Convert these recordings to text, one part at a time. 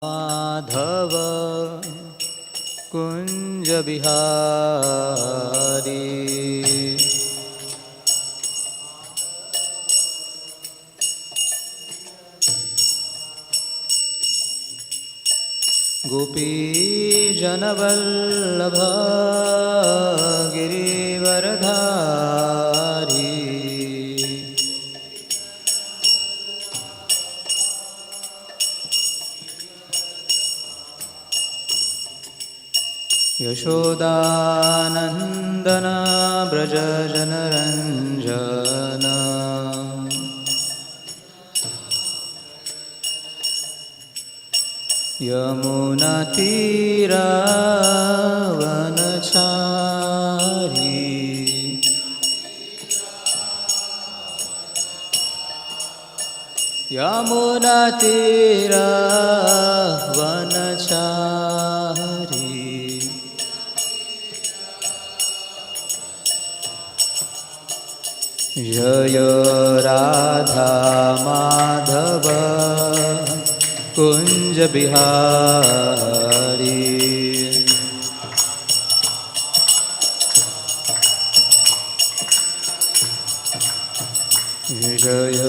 माधव कुंज बिहारी गोपी जनवल्लभ गिरिवरधारी यशोदानंदन ब्रज जनरंजन यमुना तीरावनचारी यमुना तीरावनचारी जय राधा माधव कुंज बिहारी जय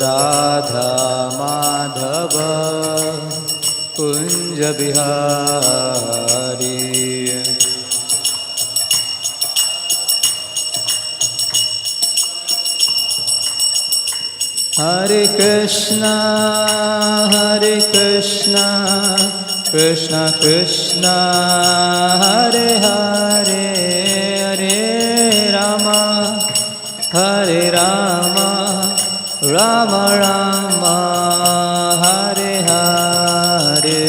Radha Madhav Kunj Bihari Hare Krishna, Krishna Krishna, Hare Hare, Hare Rama, Hare Rama, Rama Rama, Hare Hare.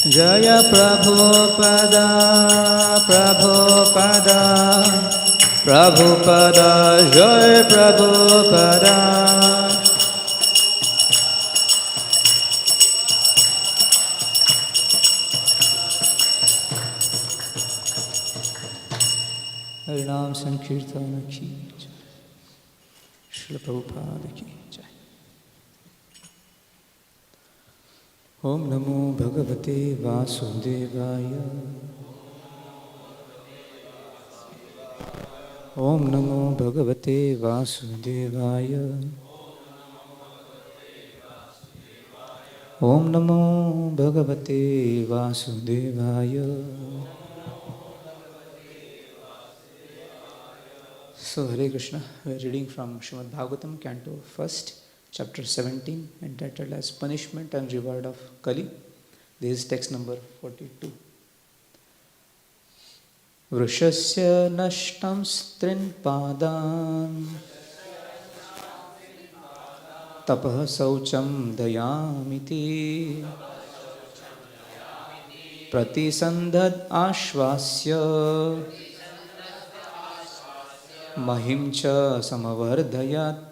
Jaya Prabhupada, Prabhupada, Prabhupada, Jaya Prabhupada. Harinam Sankirtana ki jai, Srila Prabhupada ki jai. Om Namo Bhagavate Vasudevaya. Om Namo Bhagavate Vasudevaya. Om Namo Bhagavate Vasudevaya. So Hare Krishna, we are reading from Srimad Bhagavatam, Canto 1st, Chapter 17, entitled as Punishment and Reward of Kali. This is text number 42. Vrishasya nashtam strin padan tapah saucham dayamiti pratisandhad ashvasya mahim cha samavardhayat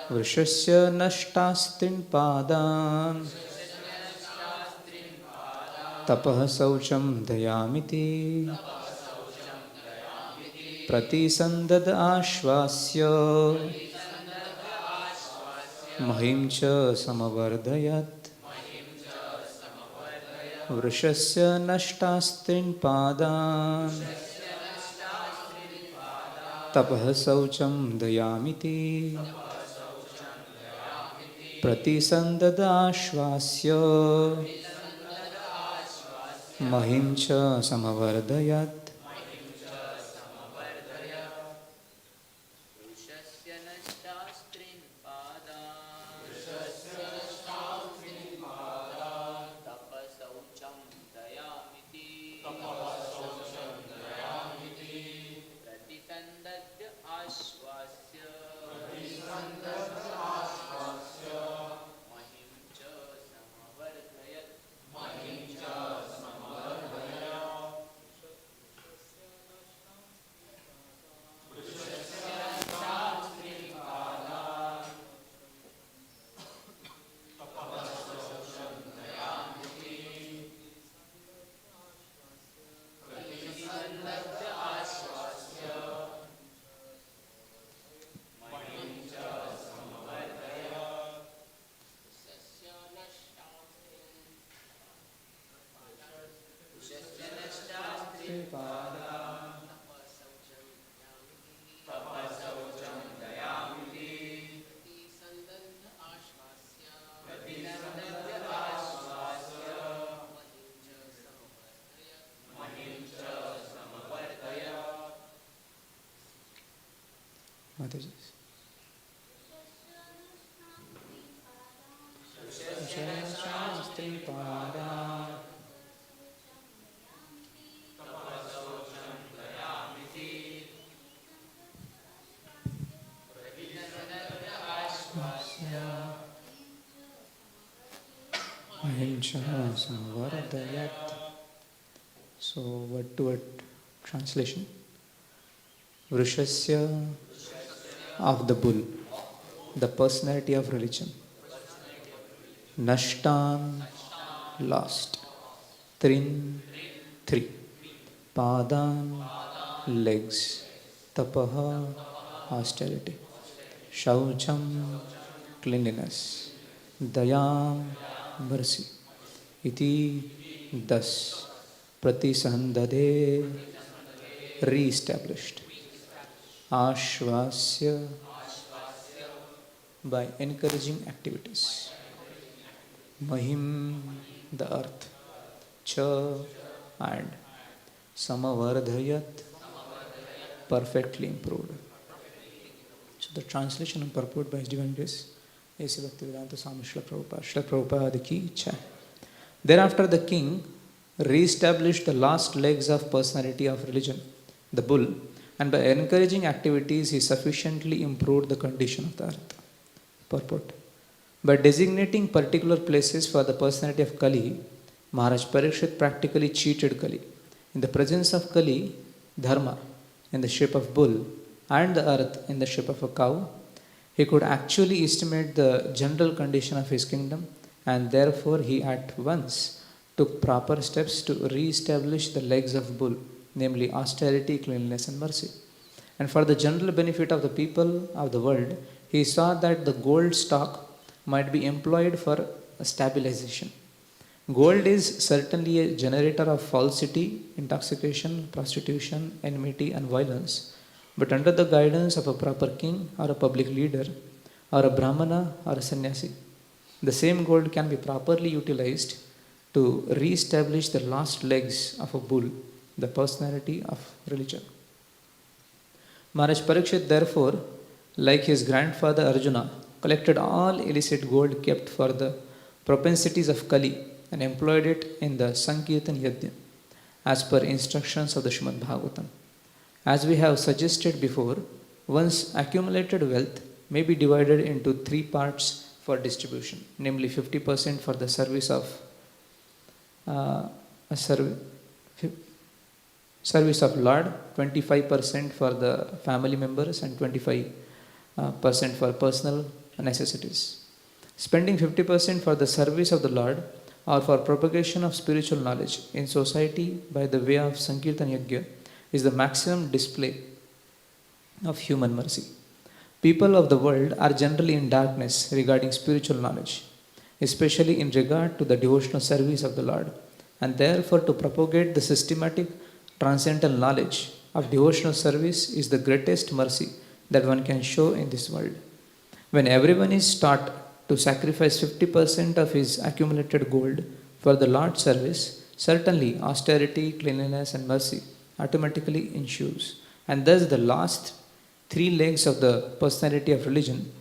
Vrishasya nashtastin padan tapah saucham dayamiti pratisandad ashvasya mahim cha samavardhayat Vrishasya nashtastin padan tapah saucham dayamiti pratisandadashvasya mahim cha samavardhayat. Tripada Ahimsa Samvardayat. So, word to word translation. Vrishasya, of the bull, the personality of religion. Nashtan, lost. Trin, three. Padan, legs. Tapaha, austerity. Shaucham, cleanliness. Dayam, mercy. Iti, thus. Pratisandade, re-established. Ashvasya, by encouraging activities. Mahim, the earth. Cha, and Samavardhayat, perfectly improved. So the translation and purport by His Divine Grace, A.C. Bhaktivedanta Swami Srila Prabhupada. Srila Prabhupada ki Chai. Thereafter the king re-established the last legs of personality of religion, the bull, and by encouraging activities he sufficiently improved the condition of the earth. Purport. By designating particular places for the personality of Kali, Maharaj Parikshit practically cheated Kali. In the presence of Kali, Dharma, in the shape of bull, and the earth in the shape of a cow, he could actually estimate the general condition of his kingdom, and therefore he at once took proper steps to re-establish the legs of bull, namely austerity, cleanliness, and mercy. And for the general benefit of the people of the world, he saw that the gold stock might be employed for stabilization. Gold is certainly a generator of falsity, intoxication, prostitution, enmity, and violence. But under the guidance of a proper king or a public leader, or a brahmana or a sannyasi, the same gold can be properly utilized to re-establish the last legs of a bull, the personality of religion. Maharaj Parikshit, therefore, like his grandfather Arjuna, collected all illicit gold kept for the propensities of Kali and employed it in the Sankirtan Yajna, as per instructions of the Srimad Bhagavatam. As we have suggested before, one's accumulated wealth may be divided into three parts for distribution, namely 50% for the service of service of Lord, 25% for the family members, and 25% for personal necessities. Spending 50% for the service of the Lord or for propagation of spiritual knowledge in society by the way of Sankirtan Yajna is the maximum display of human mercy. People of the world are generally in darkness regarding spiritual knowledge, especially in regard to the devotional service of the Lord, and therefore to propagate the systematic transcendental knowledge of devotional service is the greatest mercy that one can show in this world. When everyone is taught to sacrifice 50% of his accumulated gold for the Lord's service, certainly austerity, cleanliness, and mercy automatically ensues, and thus the last three legs of the personality of religion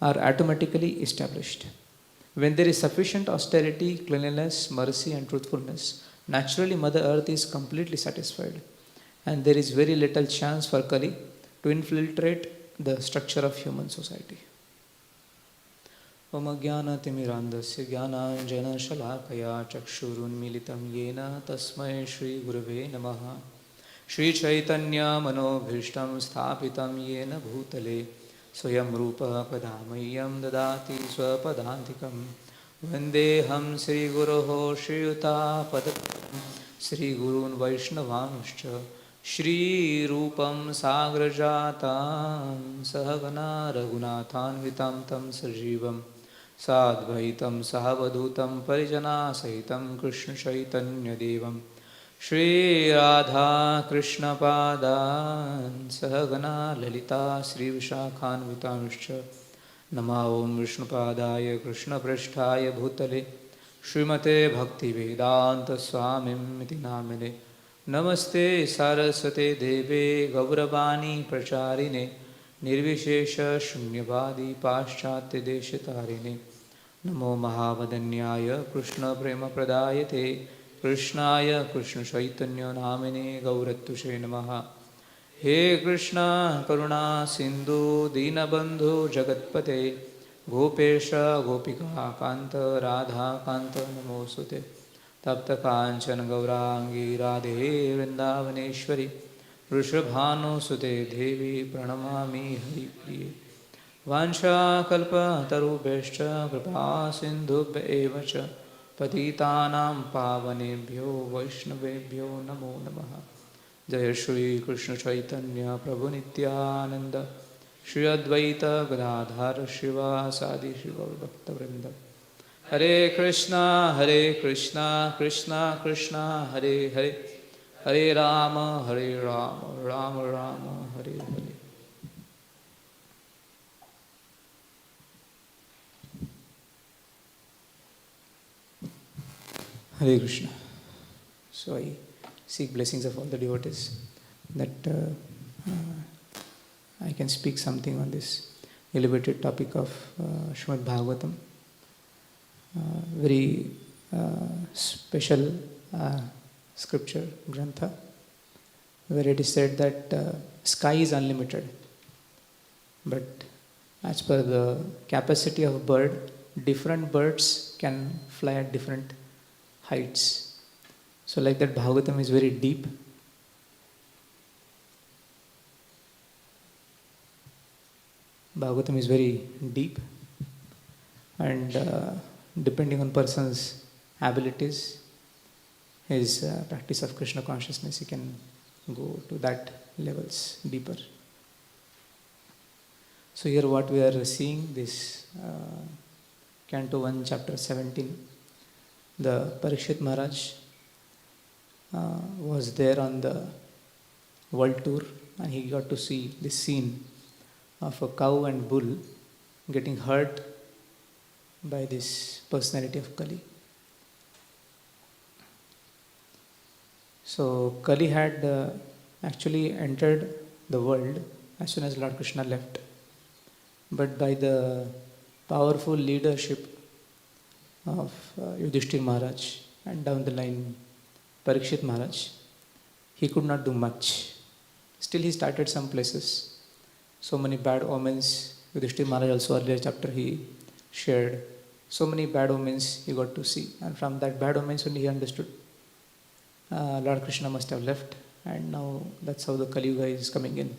are automatically established. When there is sufficient austerity, cleanliness, mercy, and truthfulness, naturally Mother Earth is completely satisfied, and there is very little chance for Kali to infiltrate the structure of human society. Om Jnana-timirandasya Jnana-Anjana-Shalakaya Chakshurunmilitam Yena Tasmai Shri Gurave Namaha Shri Chaitanya Manobhishtam Sthapitam Yena Bhutale Swayam Rupa Padamayyam Dadati Swapadantikam Vandeham Sri Guroho Shri Yuta Padakam Sri Gurun Vaishnavanuscha Shri Rupam Sagrajatam Sahagana Raghunathanvitam Tam Sajivam Sadvaitam Sahavadhutam Parijana Sahitam Krishna Chaitanya Devam Shri Radha Krishna Padan Sahagana Lalita Sri Vishakhanvitamscha Nama Om Vishnu Padaya Krishna Prasthaya Bhutale Srimate Bhakti Vedanta Swamim Iti Namine Namaste Saraswate Deve Gauravani Pracharine Nirvishesha Shunyavadi Paschatya Deshatarine नमो महावदन्याय कृष्णप्रेमप्रदायते कृष्णाय कृष्णचैतन्य नामिने गौरत्तुषे नमः। हे कृष्ण करुणा सिंधु दीनबंधु जगत्पते गोपेश गोपिका कांत राधा कांत नमोस्तुते। तप्त कांचन गौरांगी राधे वृंदावनेश्वरी वृषभानुसुते देवी प्रणमामि हरिप्रिये। वाञ्छाकल्पतरुभ्यश्च कृपा सिन्धुभ्य एव च पतितानां पावनेभ्यो वैष्णवेभ्यो नमो नमः। जय श्री कृष्ण चैतन्य प्रभु नित्यानंद श्री अद्वैत गदाधर शिवासादि शिवभक्तवृंद। हरे Krishna Krishna Krishna Hare Hare Hare Ram Ram Ram Hare Hare. Hare Krishna. So I seek blessings of all the devotees that I can speak something on this elevated topic of Srimad Bhagavatam. Very special scripture, Grantha, where it is said that sky is unlimited, but as per the capacity of bird, different birds can fly at different heights. So like that, Bhagavatam is very deep. Bhagavatam is very deep, and depending on person's abilities, his practice of Krishna consciousness, he can go to that levels deeper. So here what we are seeing, this Canto 1, Chapter 17, the Parikshit Maharaj was there on the world tour, and he got to see this scene of a cow and bull getting hurt by this personality of Kali. So Kali had actually entered the world as soon as Lord Krishna left, but by the powerful leadership of Yudhishthir Maharaj and down the line Parikshit Maharaj, he could not do much. Still he started some places. So many bad omens. Yudhishthir Maharaj also earlier chapter he shared. So many bad omens he got to see. And from that bad omens only he understood Lord Krishna must have left, and now that's how the Kali Yuga is coming in.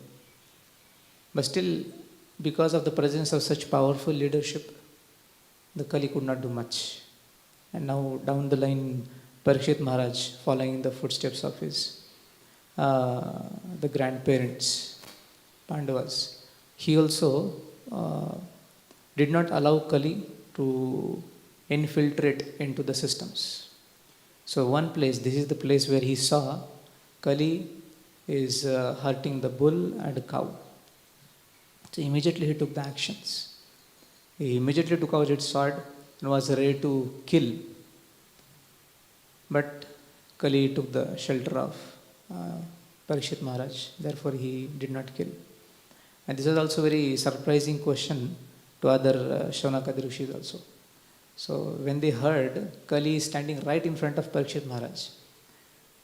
But still, because of the presence of such powerful leadership, the Kali could not do much. And now down the line, Parikshit Maharaj, following in the footsteps of his the grandparents, Pandavas, he also did not allow Kali to infiltrate into the systems. So one place, this is the place where he saw Kali is hurting the bull and the cow. So immediately he took the actions. He immediately took out his sword and was ready to kill. But Kali took the shelter of Parikshit Maharaj, therefore he did not kill. And this was also a very surprising question to other Shaunakadi Rishis also. So when they heard Kali is standing right in front of Parikshit Maharaj,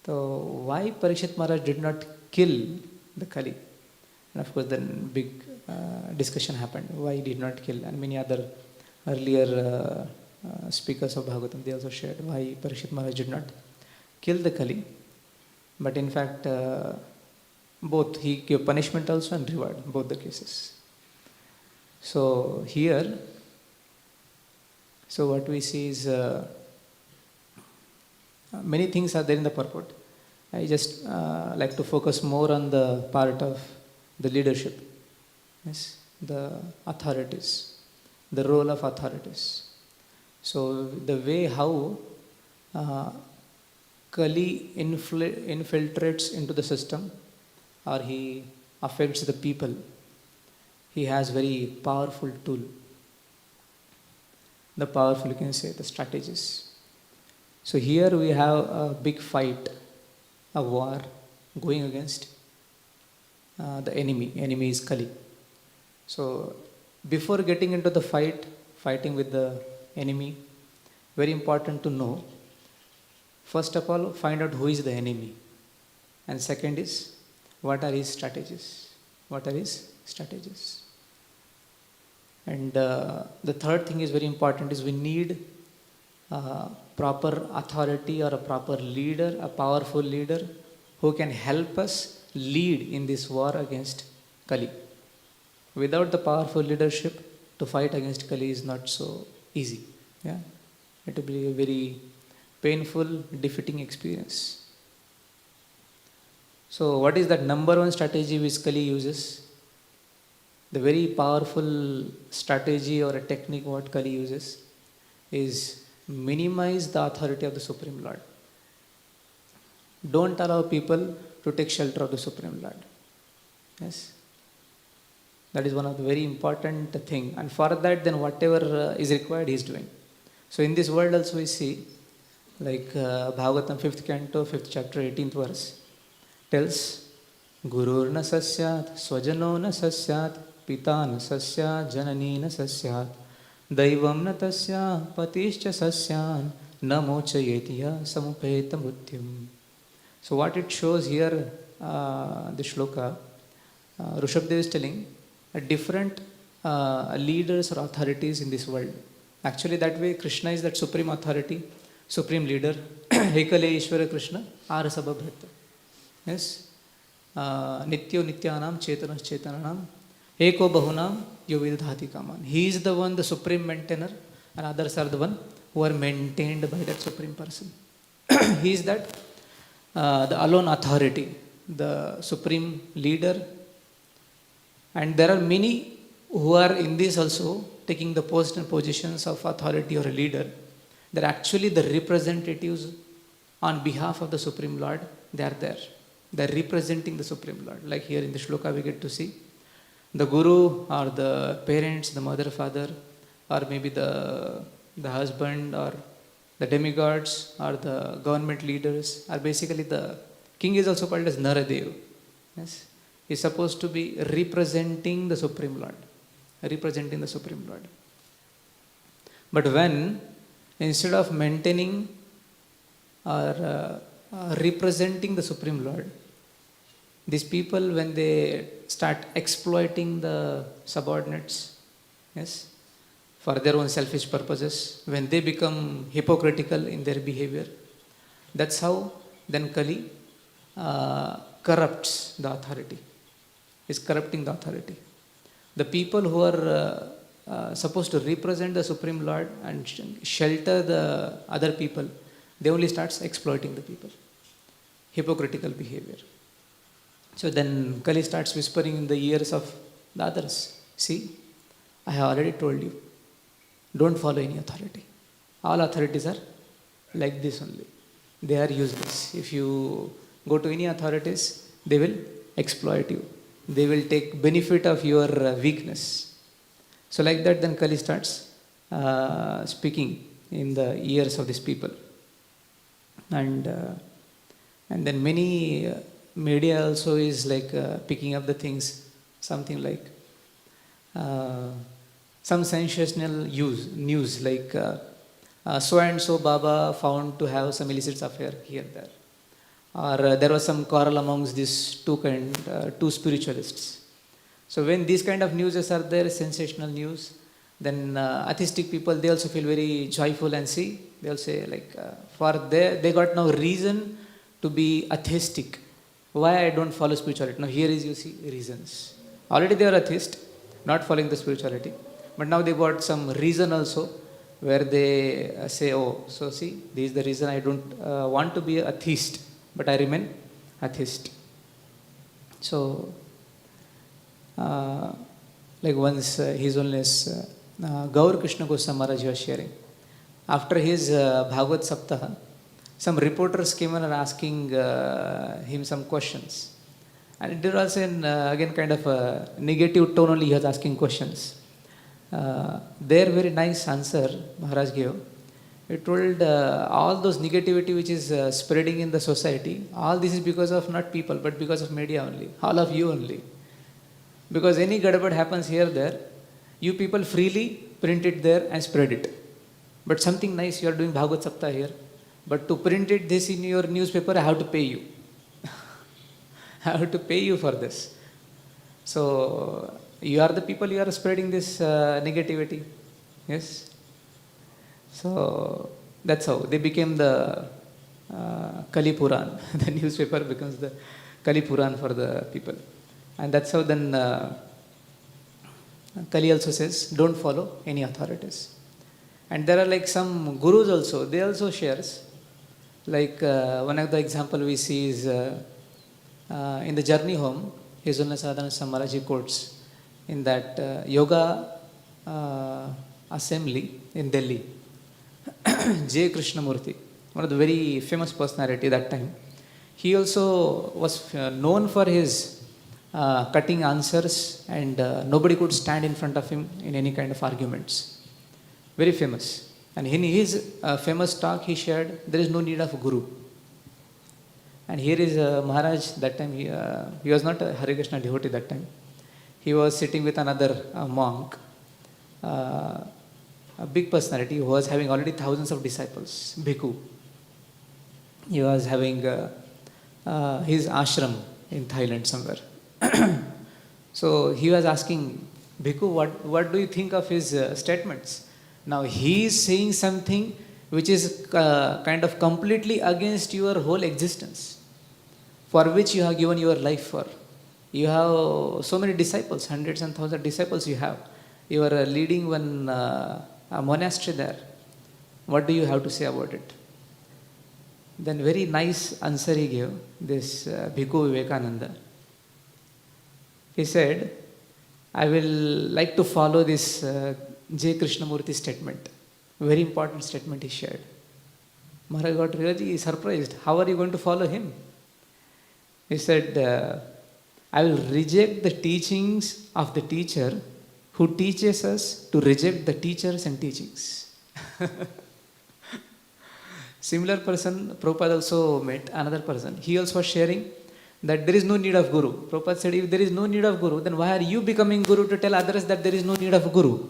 so why Parikshit Maharaj did not kill the Kali? And of course then big discussion happened, why he did not kill, and many other earlier speakers of Bhagavatam, they also shared why Parikshit Maharaj did not kill the Kali. But in fact, both, he gave punishment also and reward, both the cases. So here, so what we see is many things are there in the purport. I just like to focus more on the part of the leadership, yes, the authorities, the role of authorities. So the way how Kali infiltrates into the system, or he affects the people, he has very powerful tool. The powerful, you can say, the strategies. So here we have a big fight, a war going against the enemy. Enemy is Kali. So before getting into the fight, fighting with the enemy, very important to know. First of all, find out who is the enemy. And second is, what are his strategies? What are his strategies? And the third thing is very important is we need proper authority or a proper leader, a powerful leader who can help us lead in this war against Kali. Without the powerful leadership, to fight against Kali is not so easy. Yeah, it will be a very painful, defeating experience. So, what is that number one strategy which Kali uses? The very powerful strategy or a technique what Kali uses is minimize the authority of the Supreme Lord. Don't allow people to take shelter of the Supreme Lord. Yes. That is one of the very important thing. And for that, then whatever is required, he is doing. So in this world also we see, like Bhagavatam 5th canto, 5th chapter, 18th verse, tells, Gurur na sasyat, swajano na sasyat, pita na sasyat, janani na sasyat, daivam na tasya, patischa sasyan, na mochayetiya samupeta mrityum. So what it shows here, the shloka, Rishabhdev is telling, different leaders or authorities in this world. Actually, that way, Krishna is that supreme authority, supreme leader. Ekale Ishvara Krishna, Arasabhabhrata. Yes. Nityo Nityanam, Chetanas Chetananam, Eko Bahunam, Yovidhati Kaman. He is the one, the supreme maintainer, and others are the one who are maintained by that supreme person. He is that, the alone authority, the supreme leader. And there are many who are in this also taking the post and positions of authority or a leader. They're actually the representatives on behalf of the Supreme Lord. They are there. They're representing the Supreme Lord. Like here in the shloka we get to see the guru or the parents, the mother, father, or maybe the husband or the demigods or the government leaders are basically the king is also called as Naradev. Yes. Is supposed to be representing the Supreme Lord. Representing the Supreme Lord. But when, instead of maintaining or representing the Supreme Lord, these people, when they start exploiting the subordinates, yes, for their own selfish purposes, when they become hypocritical in their behavior, that's how then Kali corrupts the authority. Is corrupting the authority. The people who are supposed to represent the Supreme Lord and shelter the other people, they only starts exploiting the people. Hypocritical behavior. So then Kali starts whispering in the ears of the others. See, I have already told you, don't follow any authority. All authorities are like this only. They are useless. If you go to any authorities, they will exploit you. They will take benefit of your weakness. So like that, then Kali starts speaking in the ears of these people. And then many media also is like picking up the things, something like some sensational news like so and so Baba found to have some illicit affair here and there. Or there was some quarrel amongst these two spiritualists. So when these kind of news are there, sensational news, then atheistic people, they also feel very joyful and see, they'll say like, they got no reason to be atheistic. Why I don't follow spirituality? Now here is, you see, reasons. Already they are atheist, not following the spirituality. But now they got some reason also, where they say, oh, so see, this is the reason I don't want to be an atheist. But I remain atheist. So, like once His Holiness Gaur Krishna Goswami Maharaj was sharing. After his Bhagavad Saptaha, some reporters came in and asking him some questions. And it was again kind of a negative tone only, he was asking questions. Their very nice answer Maharaj gave. It told all those negativity which is spreading in the society, all this is because of not people, but because of media only, all of you only. Because any gadabad happens here, there, you people freely print it there and spread it. But something nice, you are doing Bhagavad Sapta here. But to print it this in your newspaper, I have to pay you. I have to pay you for this. So you are the people, you are spreading this negativity. Yes. So that's how they became the Kali Puran. The newspaper becomes the Kali Puran for the people. And that's how then Kali also says, don't follow any authorities. And there are like some gurus also, they also shares. Like one of the example we see is in the journey home, His Holiness Sadhana Samaraji quotes in that yoga assembly in Delhi, J. Krishnamurti, one of the very famous personality that time. He also was known for his cutting answers, and nobody could stand in front of him in any kind of arguments. Very famous. And in his famous talk he shared, there is no need of guru. And here is Maharaj, that time he was not a Hare Krishna devotee that time. He was sitting with another monk, a big personality who was having already thousands of disciples, bhikkhu. He was having his ashram in Thailand somewhere. So he was asking, Bhikkhu, what do you think of his statements? Now he is saying something which is kind of completely against your whole existence, for which you have given your life for. You have so many disciples, hundreds and thousands of disciples you have. You are leading one a monastery there. What do you have to say about it? Then very nice answer he gave, this Bhikkhu Vivekananda. He said, I will like to follow this J. Krishnamurti statement. Very important statement he shared. Maharaj got really surprised. How are you going to follow him? He said, I will reject the teachings of the teacher who teaches us to reject the teachers and teachings. Similar person, Prabhupada also met another person. He also was sharing that there is no need of guru. Prabhupada said, if there is no need of guru, then why are you becoming guru to tell others that there is no need of guru?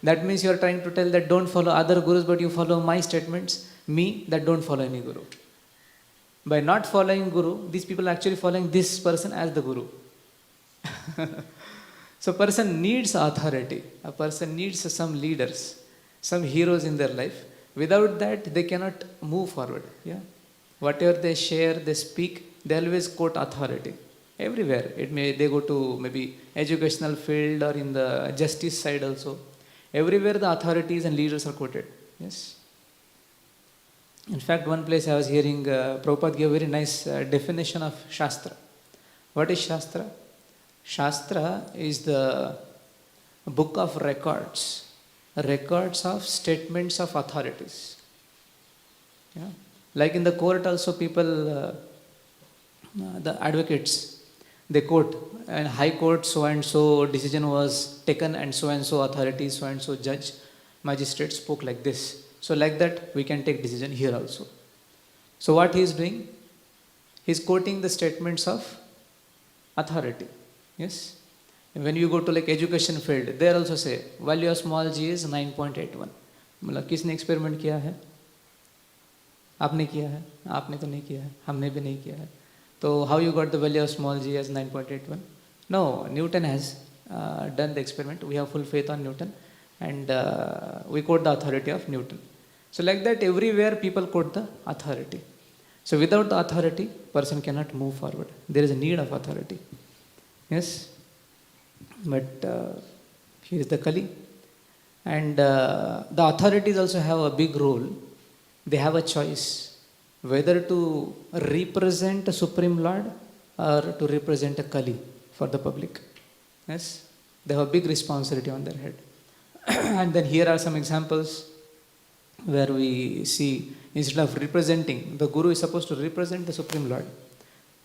That means you are trying to tell that don't follow other gurus, but you follow my statements, me, that don't follow any guru. By not following guru, these people are actually following this person as the guru. So person needs authority. A person needs some leaders, some heroes in their life. Without that, they cannot move forward. Yeah, whatever they share, they speak, they always quote authority. Everywhere. They go to maybe educational field or in the justice side also. Everywhere the authorities and leaders are quoted. Yes. In fact, one place I was hearing Prabhupada gave a very nice definition of Shastra. What is Shastra? Shastra is the book of records of statements of authorities. Yeah. Like in the court also people, the advocates, they quote, and high court so and so decision was taken and so authority, so and so judge, magistrate spoke like this. So like that we can take decision here also. So what he is doing? He is quoting the statements of authority. Yes. And when you go to like education field, there also say value of small g is 9.81. मतलब किसने experiment किया है? आपने किया है? आपने तो नहीं किया है, हमने भी नहीं किया है. So how you got the value of small g as 9.81? No, Newton has done the experiment. We have full faith on Newton, and we quote the authority of Newton. So like that, everywhere people quote the authority. So without the authority, person cannot move forward. There is a need of authority. Yes, but here is the Kali, and the authorities also have a big role. They have a choice whether to represent a Supreme Lord or to represent a Kali for the public. Yes, they have a big responsibility on their head. And then here are some examples where we see, instead of representing, the Guru is supposed to represent the Supreme Lord,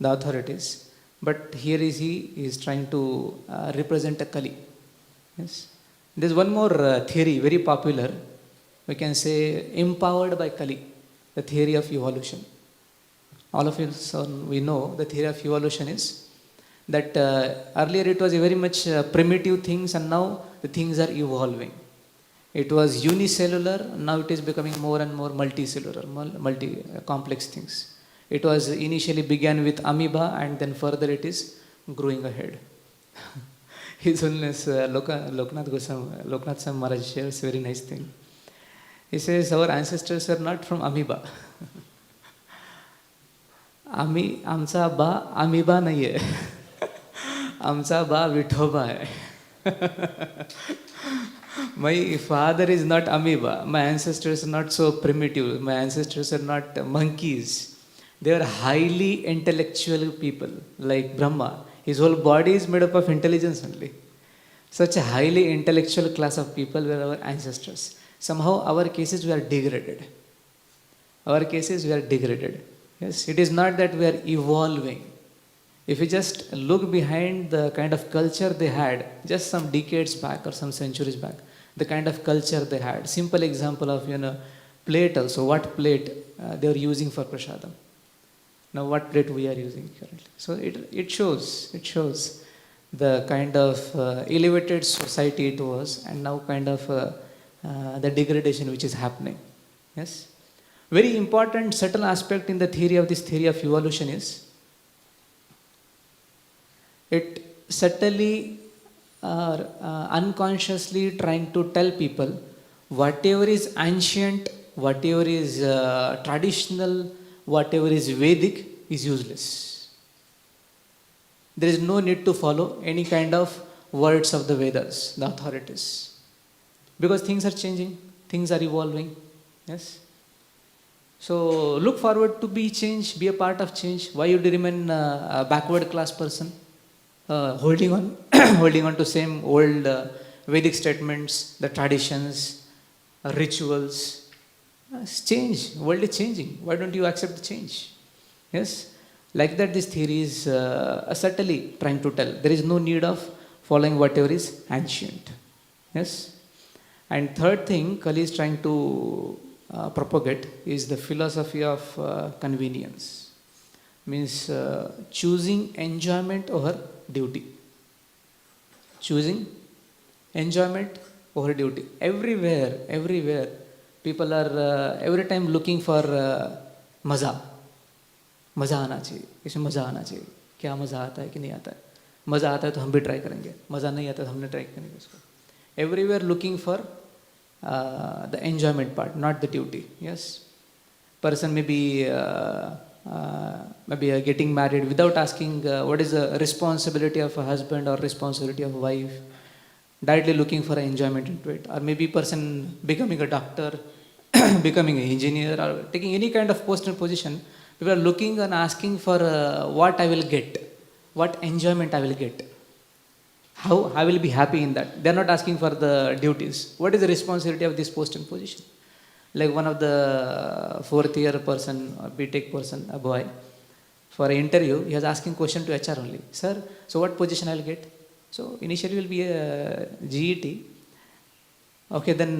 the authorities. But here he is trying to represent a Kali. Yes. There's one more theory, very popular. We can say empowered by Kali, the theory of evolution. All of us, we know the theory of evolution is that earlier it was a very much primitive things, and now the things are evolving. It was unicellular, now it is becoming more and more multicellular, multi complex things. It was initially began with amoeba and then further it is growing ahead. His Holiness Loknath Sam Maharaj shares a very nice thing. He says, our ancestors are not from amoeba. आमचा बा amoeba नाही आहे, आमचा बा विठोबा आहे. My father is not amoeba. My ancestors are not so primitive. My ancestors are not monkeys. They are highly intellectual people, like Brahma. His whole body is made up of intelligence only. Such a highly intellectual class of people were our ancestors. Somehow our cases were degraded. Our cases were degraded. Yes, it is not that we are evolving. If you just look behind the kind of culture they had just some decades back or some centuries back, the kind of culture they had. Simple example of, plate also. What plate they are using for prasadam. Now what plate we are using currently. So it shows the kind of elevated society it was, and now kind of the degradation which is happening. Yes. Very important subtle aspect in the theory of evolution is it subtly or unconsciously trying to tell people whatever is ancient, whatever is traditional, whatever is Vedic is useless. There is no need to follow any kind of words of the Vedas, the authorities. Because things are changing, things are evolving. Yes. So look forward to be change, be a part of change. Why you remain a backward class person? Holding on holding on to same old Vedic statements, the traditions, rituals. Change, world is changing. Why don't you accept the change? Yes, like that this theory is subtly trying to tell. There is no need of following whatever is ancient. Yes, and third thing Kali is trying to propagate is the philosophy of convenience. Means choosing enjoyment over duty. Choosing enjoyment over duty. Everywhere, people are every time looking for मज़ा. मज़ा आना चाहिए, इसमें मज़ा आना चाहिए. क्या मज़ा आता है कि नहीं आता है? मज़ा आता है तो हम भी ट्राई करेंगे, मज़ा नहीं आता तो हमने ट्राई करेंगे उसको. Everywhere looking for the enjoyment part, not the duty. Yes, person may be getting married without asking what is the responsibility of a husband or responsibility of a wife, directly looking for enjoyment into it. Or maybe person becoming a doctor, becoming an engineer, or taking any kind of post and position, people are looking and asking for what I will get, what enjoyment I will get, how I will be happy in that. They are not asking for the duties. What is the responsibility of this post and position? Like one of the fourth year person or BTech person, a boy, for an interview, he was asking question to HR only. Sir, so what position I will get? So initially will be a GET. Okay, then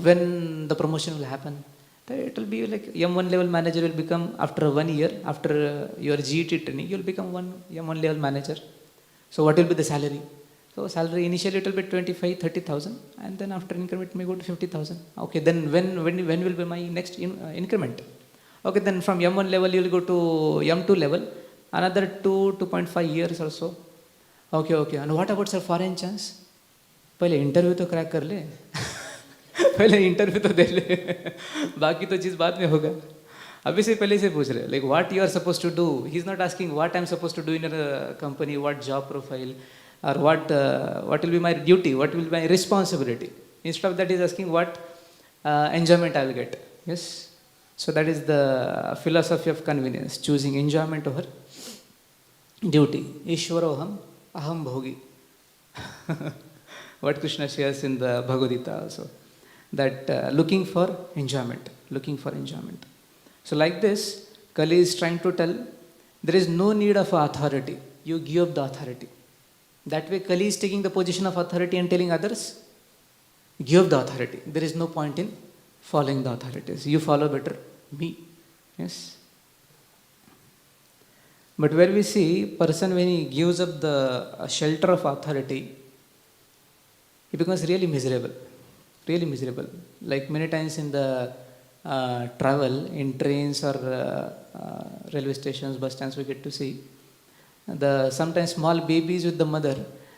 when the promotion will happen? It will be like M1 level manager will become after 1 year, after your GET training, you will become one M1 level manager. So what will be the salary? So salary initially it will be 25-30,000, and then after increment may go to 50,000. Okay, then when will be my next increment? Okay, then from M1 level you will go to M2 level, another 2.5 years or so. Okay, and what about sir foreign chance? पहले interview तो crack कर ले. पहले interview तो दे ले, बाकी तो चीज़ बाद में होगा. अभी से पहले से पूछ रहे, like what you are supposed to do. He is not asking what I am supposed to do in a company, what job profile, or what will be my duty, what will be my responsibility. Instead of that, he is asking what enjoyment I will get. Yes, so that is the philosophy of convenience, choosing enjoyment over duty. Ishwaroham aham bhogi. What Krishna shares in the Bhagavad Gita also, that looking for enjoyment. So like this, Kali is trying to tell there is no need of authority. You give up the authority. That way Kali is taking the position of authority and telling others, give up the authority. There is no point in following the authorities. You follow better me. Yes. But where we see person when he gives up the shelter of authority, he becomes really miserable. really miserable. Like many times in the travel, in trains or railway stations, bus stands, we get to see the sometimes small babies with the mother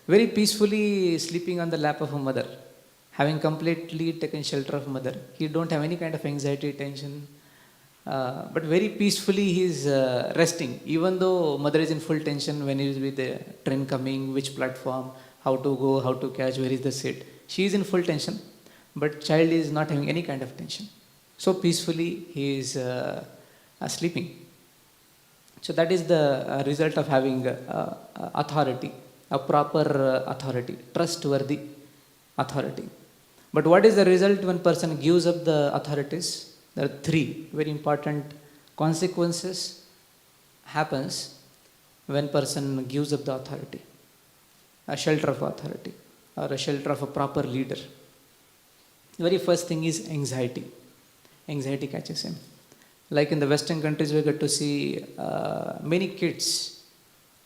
very peacefully sleeping on the lap of a mother, having completely taken shelter of mother. He don't have any kind of anxiety, tension, but very peacefully he is resting, even though mother is in full tension when he is with the train coming, which platform, how to go, how to catch, where is the seat. She is in full tension, but child is not having any kind of tension. So peacefully he is sleeping. So that is the result of having authority, a proper authority, trustworthy authority. But what is the result when person gives up the authorities? There are three very important consequences happens when person gives up the authority, a shelter of authority or a shelter of a proper leader. The very first thing is anxiety. Anxiety catches him. Like in the Western countries, we get to see many kids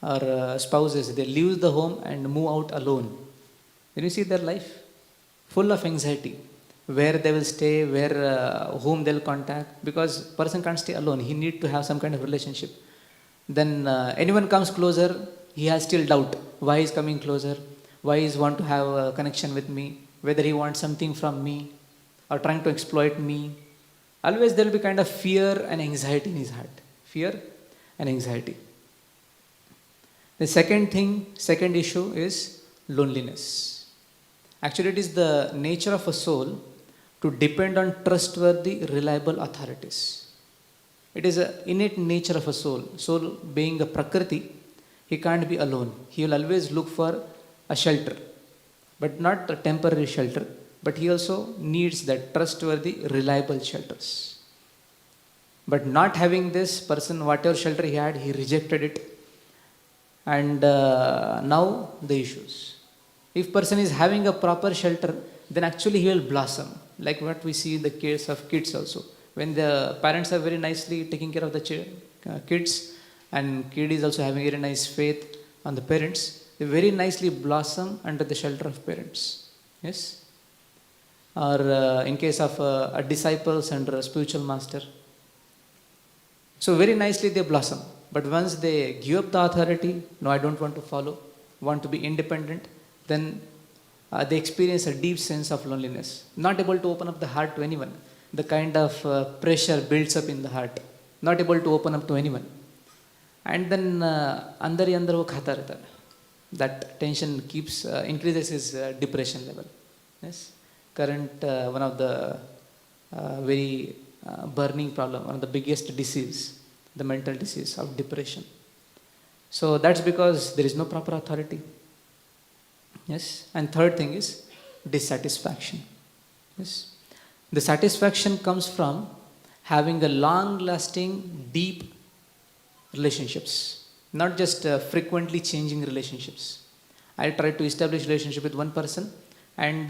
or spouses, they leave the home and move out alone. Then you see their life full of anxiety, where they will stay, where whom they'll contact, because person can't stay alone. He need to have some kind of relationship. Then anyone comes closer, he has still doubt. Why is coming closer? Why is want to have a connection with me? Whether he wants something from me or trying to exploit me. Always there will be kind of fear and anxiety in his heart. Fear and anxiety. The second issue is loneliness. Actually, it is the nature of a soul to depend on trustworthy, reliable authorities. It is an innate nature of a soul. Soul being a prakriti, he can't be alone. He will always look for a shelter, but not a temporary shelter, but he also needs that trustworthy, reliable shelters. But not having this person, whatever shelter he had, he rejected it. And now the issues. If person is having a proper shelter, then actually he will blossom. Like what we see in the case of kids also. When the parents are very nicely taking care of the kids, and kid is also having very nice faith on the parents, they very nicely blossom under the shelter of parents. Yes? Or in case of a disciples under a spiritual master. So very nicely they blossom. But once they give up the authority, no, I don't want to follow, want to be independent, then they experience a deep sense of loneliness. Not able to open up the heart to anyone. The kind of pressure builds up in the heart. Not able to open up to anyone. And then andar hi andar wo khata rehta. That tension keeps increases his depression level. Yes. Current one of the very burning problem, one of the biggest disease, the mental disease of depression. So that's because there is no proper authority. Yes. And third thing is dissatisfaction. Yes. The satisfaction comes from having a long-lasting, deep relationships, not just frequently changing relationships. I try to establish relationship with one person, and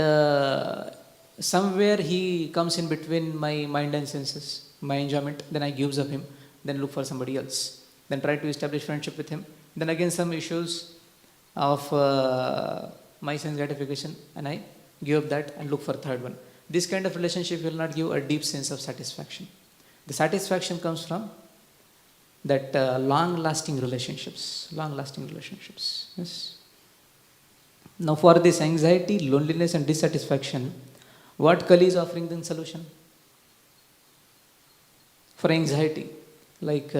somewhere he comes in between my mind and senses, my enjoyment, then I gives up him, then look for somebody else, then try to establish friendship with him, then again some issues of my sense gratification, and I give up that and look for third one. This kind of relationship will not give a deep sense of satisfaction. The satisfaction comes from that long-lasting relationships. Long-lasting relationships. Yes. Now, for this anxiety, loneliness, and dissatisfaction, what Kali is offering the solution? For anxiety, like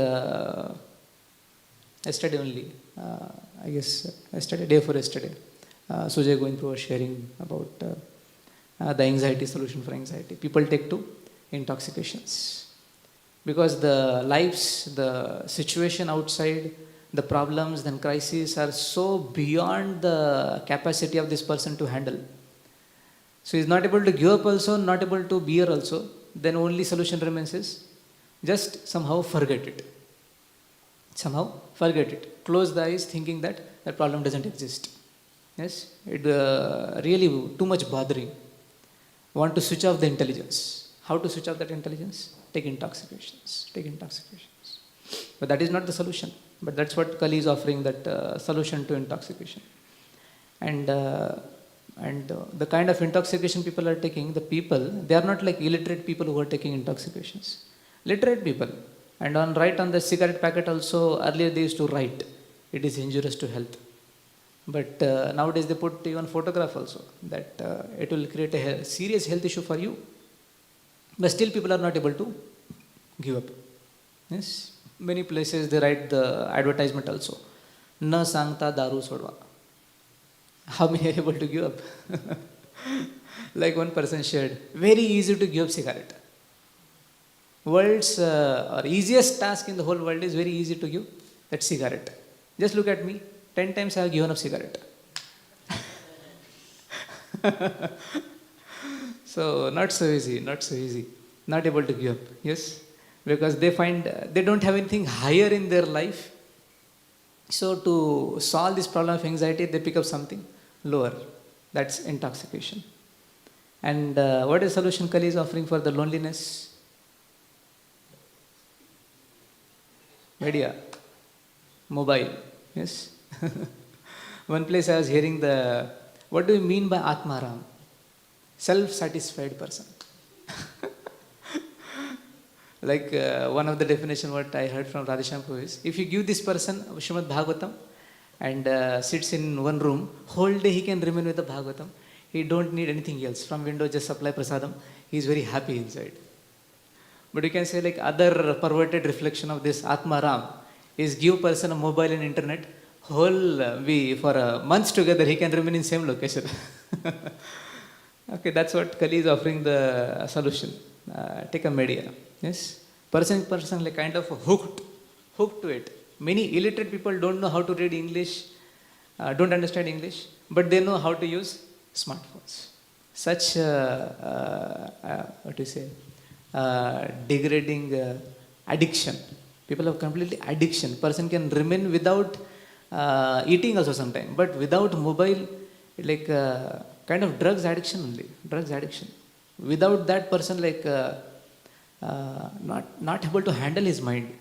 yesterday only, I guess yesterday, day before yesterday, Sujay Goindpur was sharing about the anxiety solution for anxiety. People take to intoxications. Because the lives, the situation outside, the problems and crises are so beyond the capacity of this person to handle. So he's not able to give up also, not able to bear also. Then only solution remains is just somehow forget it. Somehow forget it. Close the eyes thinking that that problem doesn't exist. Yes, it really too much bothering. Want to switch off the intelligence. How to switch off that intelligence? Take intoxications. Take intoxications. But that is not the solution. But that's what Kali is offering, that solution to intoxication. And And the kind of intoxication people are taking, they are not like illiterate people who are taking intoxications. Literate people. And on the cigarette packet also, earlier they used to write, it is injurious to health. But nowadays they put even photograph also, that it will create a serious health issue for you. But still people are not able to give up. Yes. Many places they write the advertisement also. Na sangta daru sodva. How many are able to give up? Like one person shared, very easy to give up cigarette. World's or easiest task in the whole world is very easy to give, that cigarette. Just look at me, 10 times I have given up cigarette. So not so easy, not able to give up. Yes, because they find they don't have anything higher in their life. So to solve this problem of anxiety, they pick up something lower. That's intoxication. And what is the solution Kali is offering for the loneliness? Media, mobile. Yes. One place I was hearing what do you mean by Atmaram? Self-satisfied person. Like one of the definition what I heard from Radheshampu is, if you give this person Srimad Bhagavatam and sits in one room, whole day he can remain with the Bhagavatam. He don't need anything else. From window just supply prasadam. He is very happy inside. But you can say like other perverted reflection of this Atma Ram is give person a mobile and internet, for months together he can remain in same location. Okay, that's what Kali is offering the solution. Take a media. Yes, person like kind of hooked to it. Many illiterate people don't know how to read English, don't understand English, but they know how to use smartphones. Such degrading addiction. People have completely addiction. Person can remain without eating also sometime, but without mobile, like kind of drugs addiction only. Drugs addiction. Without that person, like not able to handle his mind.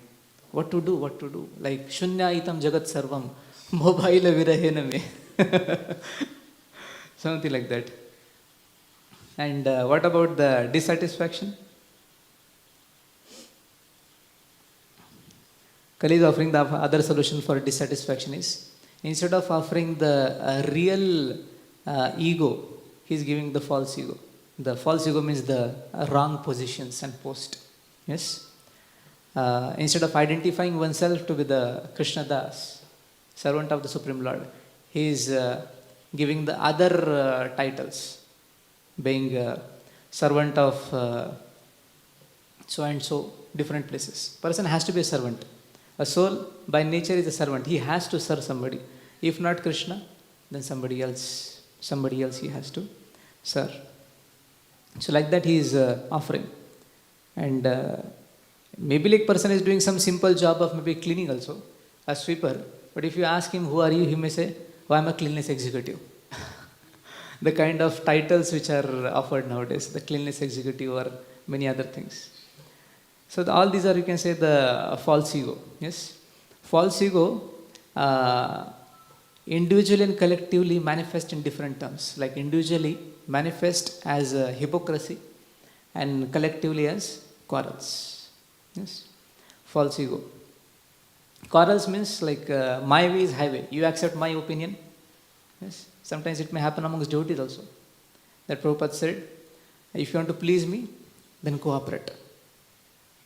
What to do? Like shunya itam jagat sarvam, mobile virahena me. Something like that. And what about the dissatisfaction? Kali is offering the other solution for dissatisfaction is, instead of offering the real ego, he is giving the false ego. The false ego means the wrong positions and post. Yes. Instead of identifying oneself to be the Krishna Das, servant of the Supreme Lord, he is giving the other titles, being servant of so and so different places. Person has to be a servant. A soul by nature is a servant. He has to serve somebody. If not Krishna, then somebody else he has to serve. So like that he is offering. And maybe like person is doing some simple job of maybe cleaning also, a sweeper. But if you ask him, who are you? He may say, oh, I am a cleanliness executive. The kind of titles which are offered nowadays, the cleanliness executive or many other things. So all these are, you can say, the false ego. Yes, false ego individually and collectively manifest in different terms. Like individually manifest as hypocrisy and collectively as quarrels. Yes, false ego. Quarrels means like my way is highway. You accept my opinion. Yes, sometimes it may happen amongst devotees also. That Prabhupada said, if you want to please me, then cooperate.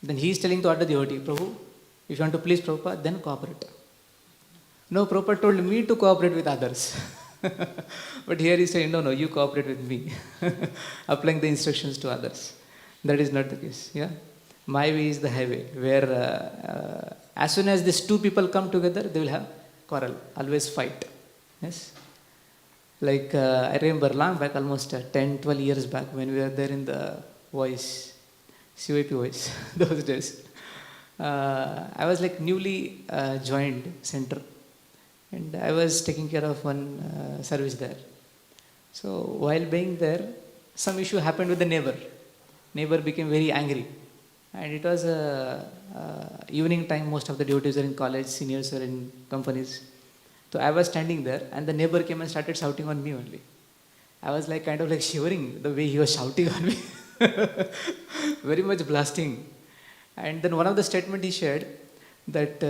Then he is telling to other devotee, Prabhu, if you want to please Prabhupada, then cooperate. No, Prabhupada told me to cooperate with others. But here he is saying, no, you cooperate with me. Applying the instructions to others. That is not the case. Yeah, my way is the highway, where as soon as these two people come together, they will have quarrel, always fight. Yes. Like I remember long back, almost 10, 12 years back, when we were there in the voice, CYP voice, those days. I was like newly joined center, and I was taking care of one service there. So while being there, some issue happened with the neighbor. Neighbor became very angry, and it was evening time. Most of the devotees are in college, seniors are in companies. So I was standing there, and the neighbor came and started shouting on me only. I was like kind of like shivering the way he was shouting on me. Very much blasting. And then one of the statement he shared that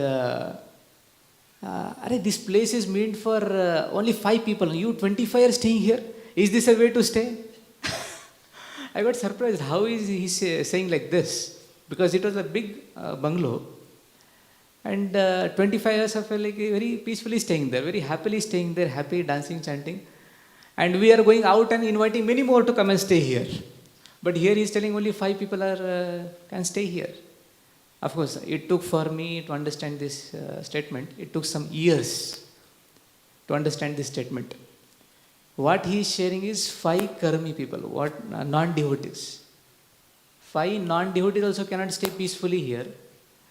this place is meant for only 5 people. You 25 are staying here. Is this a way to stay? I got surprised. How is he saying like this? Because it was a big bungalow. And 25 years of like very peacefully staying there, very happily staying there, happy, dancing, chanting. And we are going out and inviting many more to come and stay here. But here he is telling only 5 people can stay here. Of course, it took for me to understand this statement. It took some years to understand this statement. What he is sharing is 5 karmi people, non-devotees. 5 non-devotees also cannot stay peacefully here.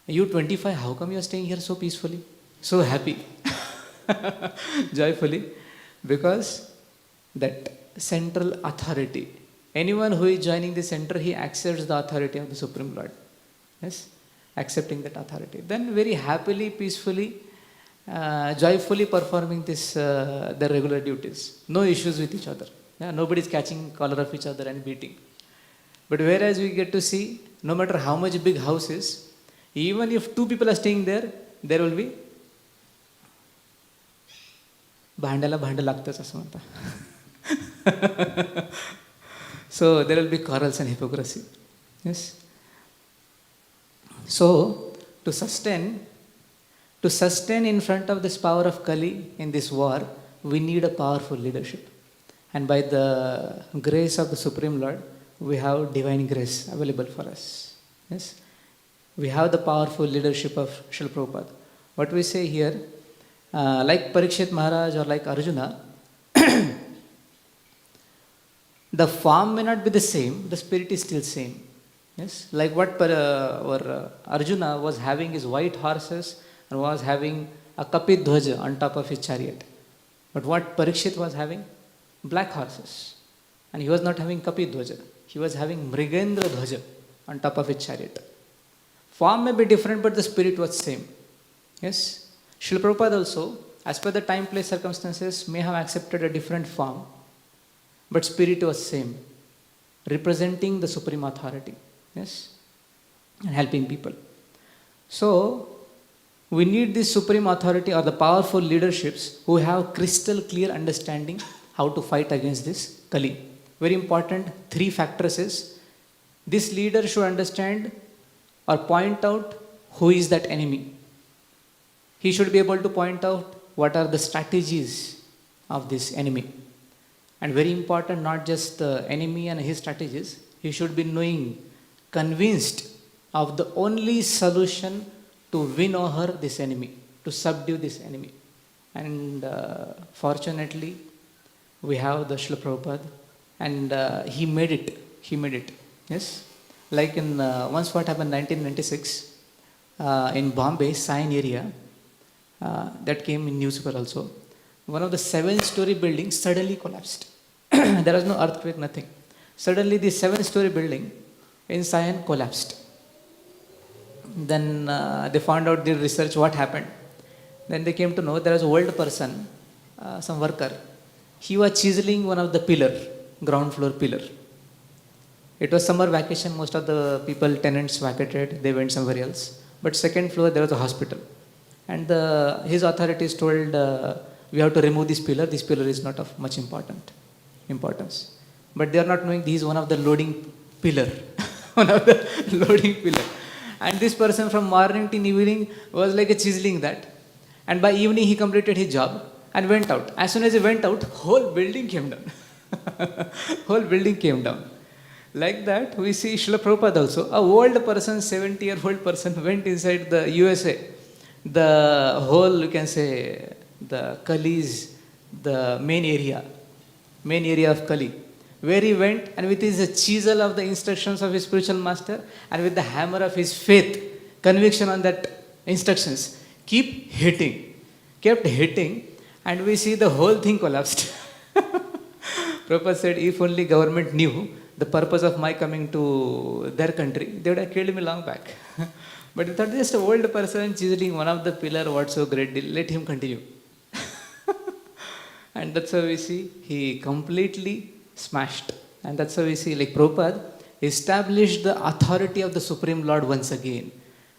You 25, how come you are staying here so peacefully, so happy, joyfully? Because that central authority. Anyone who is joining the center, he accepts the authority of the Supreme Lord. Yes, accepting that authority. Then very happily, peacefully, joyfully performing their regular duties. No issues with each other. Yeah, nobody is catching collar of each other and beating. But whereas we get to see, no matter how much big house is, even if 2 people are staying there, there will be भांड्याला भांडं लागतंच असं म्हणतात. So there will be quarrels and hypocrisy. Yes. So to sustain in front of this power of Kali in this war, we need a powerful leadership. And by the grace of the Supreme Lord, we have divine grace available for us. Yes. We have the powerful leadership of Srila Prabhupada. What we say here, like Parikshit Maharaj or like Arjuna, the form may not be the same, the spirit is still same. Yes, like what Arjuna was having his white horses and was having a kapit dhwaja on top of his chariot. But what Parikshit was having? Black horses. And he was not having kapit dhwaja. He was having mrigendra dhwaja on top of his chariot. Form may be different, but the spirit was same. Yes. Srila Prabhupada also, as per the time, place, circumstances, may have accepted a different form, but spirit was same, representing the supreme authority. Yes, and helping people. So we need this supreme authority or the powerful leaderships who have crystal clear understanding how to fight against this Kali. Very important 3 factors is, this leader should understand or point out who is that enemy. He should be able to point out what are the strategies of this enemy. And very important, not just the enemy and his strategies, he should be knowing, convinced of the only solution to win over this enemy, to subdue this enemy. And fortunately, we have the Srila Prabhupada, and he made it. Yes. Like in once what happened 1996 in Bombay, Sion area, that came in newspaper also. One of the 7-story buildings suddenly collapsed. There was no earthquake, nothing. Suddenly the 7-story building in Sion collapsed. Then they found out, did research what happened. Then they came to know there was an old person, some worker. He was chiseling one of the ground floor pillar. It was summer vacation, most of the people, tenants vacated, they went somewhere else. But 2nd floor, there was a hospital. And his authorities told, we have to remove this pillar is not of much importance. But they are not knowing this is one of the loading pillar. And this person from morning till evening was like a chiseling that. And by evening he completed his job and went out. As soon as he went out, whole building came down. Like that, we see Srila Prabhupada also, a old person, 70-year-old person, went inside the USA. The whole, you can say, the Kali's, the main area of Kali, where he went and with his chisel of the instructions of his spiritual master and with the hammer of his faith, conviction on that instructions, kept hitting, and we see the whole thing collapsed. Prabhupada said, if only government knew the purpose of my coming to their country, they would have killed me long back. But that just an old person chiseling one of the pillar, what's so great, let him continue. And that's how we see he completely smashed. And that's how we see like Prabhupada established the authority of the Supreme Lord once again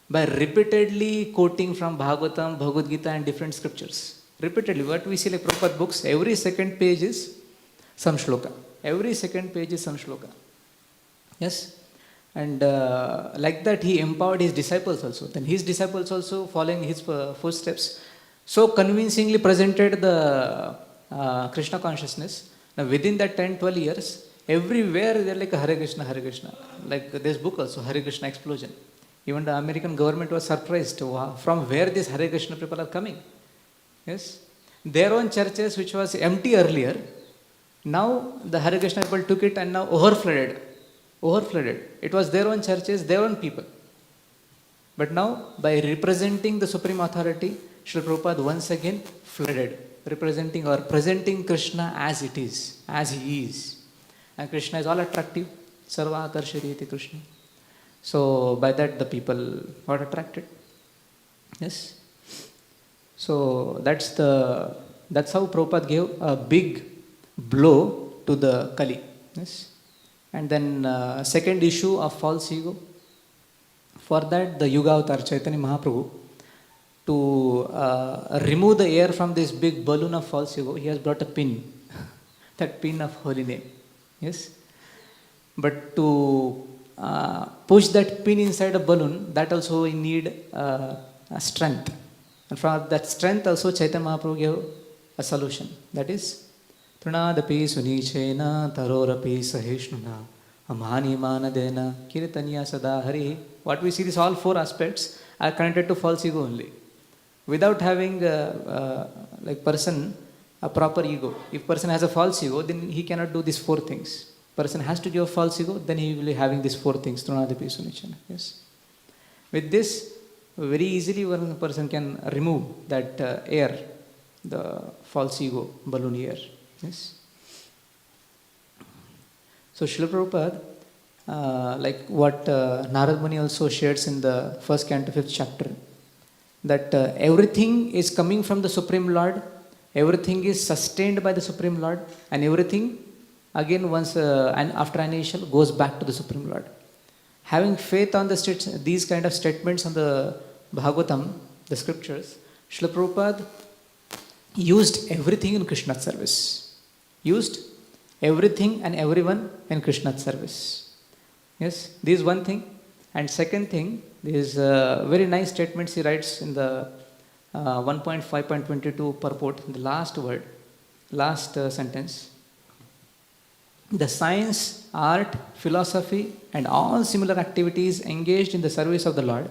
by repeatedly quoting from Bhagavatam, Bhagavad Gita and different scriptures. Repeatedly, what we see like Prabhupada books, every second page is some shloka. Every second page is some shloka. Yes? And like that he empowered his disciples also. Then his disciples also following his footsteps so convincingly presented the Krishna consciousness. Now within that 10-12 years, everywhere they're like Hare Krishna, Hare Krishna. Like this book also, Hare Krishna Explosion. Even the American government was surprised from where these Hare Krishna people are coming. Yes? Their own churches which was empty earlier, now the Hare Krishna people took it and now overflooded. It was their own churches, their own people. But now, by representing the Supreme Authority, Srila Prabhupada once again flooded, representing or presenting Krishna as it is, as he is. And Krishna is all attractive. Sarva Akarshati Krishna. So, by that the people got attracted. Yes. So, that's how Prabhupada gave a big blow to the Kali. Yes. And then second issue of false ego. For that, the Yuga Avatar Chaitanya Mahaprabhu, to remove the air from this big balloon of false ego, he has brought a pin, that pin of holy name. Yes. But to push that pin inside a balloon, that also we need a strength. And from that strength also Chaitanya Mahaprabhu gave a solution. That is, Trunadapi Sunichena Tarorapi Sahishnuna Amani Manadena Kirtanya Sada Hari. What we see, these all four aspects are connected to false ego only. Without having like person a proper ego. If person has a false ego, then he cannot do these four things. Person has to give a false ego, then he will be having these four things. Trunadapi Sunichena. Yes. With this, very easily one person can remove that air, the false ego, balloon air. Yes. So Srila Prabhupada, like what Narad Muni also shares in the first canto, 5th chapter, that everything is coming from the Supreme Lord, everything is sustained by the Supreme Lord, and everything again once and after annihilation goes back to the Supreme Lord. Having faith on these kind of statements on the Bhagavatam, the scriptures, Srila Prabhupada used everything in Krishna's service. Used everything and everyone in Krishna's service. Yes, this is one thing. And second thing, these very nice statements he writes in the 1.5.22 purport, the last word, last sentence. The science, art, philosophy and all similar activities engaged in the service of the Lord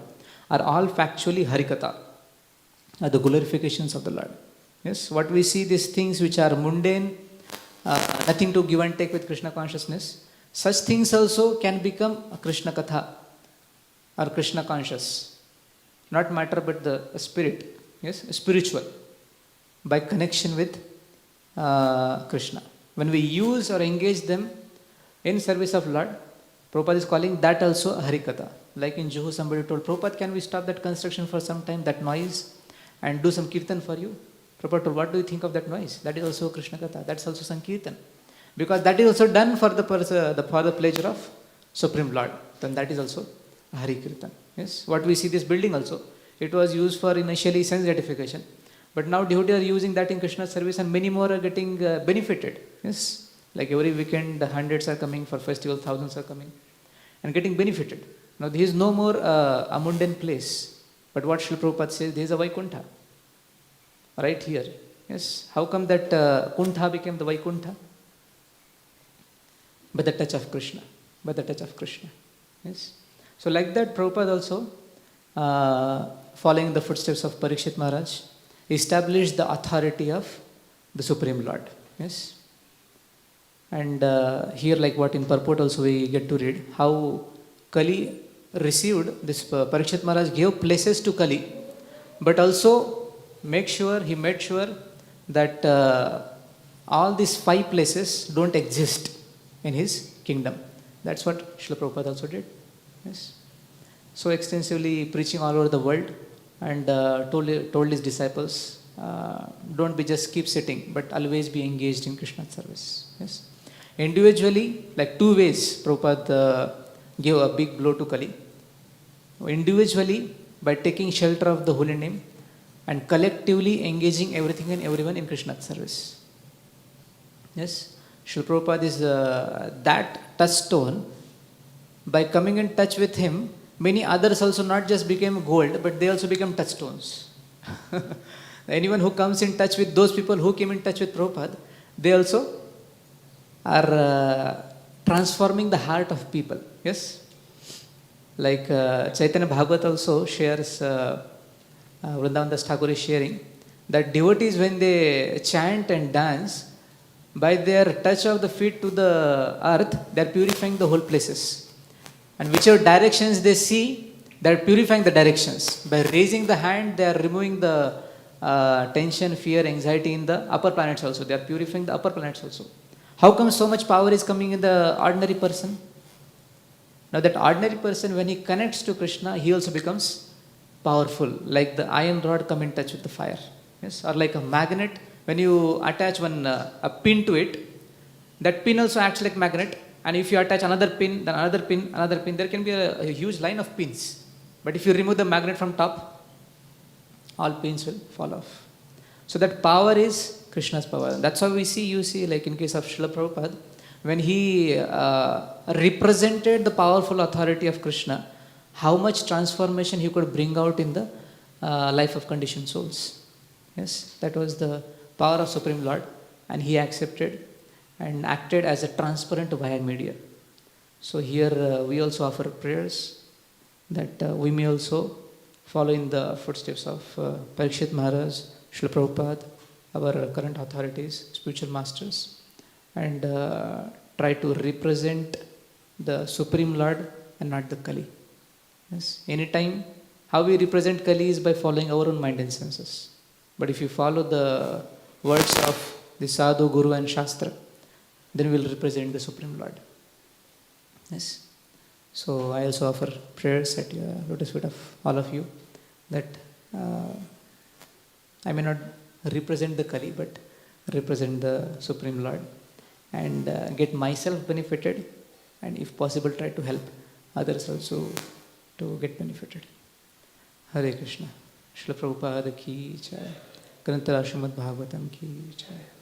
are all factually Harikatha, are the glorifications of the Lord. Yes, what we see, these things which are mundane, nothing to give and take with Krishna consciousness, such things also can become a Krishna Katha or Krishna conscious. Not matter but the spirit, yes, spiritual, by connection with Krishna. When we use or engage them in service of Lord, Prabhupada is calling that also a Harikatha. Like in Juhu, somebody told, Prabhupada, can we stop that construction for some time, that noise, and do some kirtan for you? Prabhupada told, what do you think of that noise? That is also Krishna Katha. That's also Sankirtan. Because that is also done for the pleasure of Supreme Lord. Then that is also Hari Kirtan. Yes. What we see this building also, it was used for initially sense gratification. But now devotees are using that in Krishna's service and many more are getting benefited. Yes. Like every weekend, the hundreds are coming for festival, thousands are coming and getting benefited. Now there is no more a mundane place. But what Srila Prabhupada says, there is a Vaikuntha. Right here. Yes. How come that Kuntha became the Vaikuntha? By the touch of Krishna. By the touch of Krishna. Yes. So like that, Prabhupada also, following the footsteps of Parikshit Maharaj, established the authority of the Supreme Lord. Yes. And here, like what in purport also we get to read, how Kali received, this Parikshit Maharaj gave places to Kali, but also he made sure that all these 5 places don't exist in his kingdom. That's what Srila Prabhupada also did. Yes. So extensively preaching all over the world and told his disciples don't be just keep sitting, but always be engaged in Krishna's service. Yes. Individually, like two ways, Prabhupada gave a big blow to Kali. Individually, by taking shelter of the holy name, and collectively engaging everything and everyone in Krishna's service. Yes. Srila Prabhupada is that touchstone. By coming in touch with him, many others also not just became gold, but they also become touchstones. Anyone who comes in touch with those people who came in touch with Prabhupada, they also are transforming the heart of people. Yes? Like Chaitanya Bhagavat also shares, Vrindavan Das Thakur is sharing, that devotees when they chant and dance, by their touch of the feet to the earth, they are purifying the whole places. And whichever directions they see, they are purifying the directions. By raising the hand, they are removing the tension, fear, anxiety in the upper planets also. They are purifying the upper planets also. How come so much power is coming in the ordinary person? Now that ordinary person, when he connects to Krishna, he also becomes powerful. Like the iron rod come in touch with the fire. Yes? Or like a magnet, when you attach a pin to it, that pin also acts like magnet. And if you attach another pin, then another pin, there can be a huge line of pins. But if you remove the magnet from top, all pins will fall off. So that power is Krishna's power. That's how you see like in case of Srila Prabhupada, when he represented the powerful authority of Krishna, how much transformation he could bring out in the life of conditioned souls. Yes, that was the power of Supreme Lord, and he accepted and acted as a transparent via media. So here we also offer prayers that we may also follow in the footsteps of Parikshit Maharaj, Srila Prabhupada, our current authorities, spiritual masters, and try to represent the Supreme Lord and not the Kali. Yes, anytime how we represent Kali is by following our own mind and senses. But if you follow the words of the Sadhu, Guru and Shastra, then we will represent the Supreme Lord. Yes. So I also offer prayers at your lotus feet of all of you that I may not represent the Kali, but represent the Supreme Lord and get myself benefited, and if possible try to help others also to get benefited. Hare Krishna. Srila Prabhupada ki jai. Grantha Srimad Bhagavatam ki jai.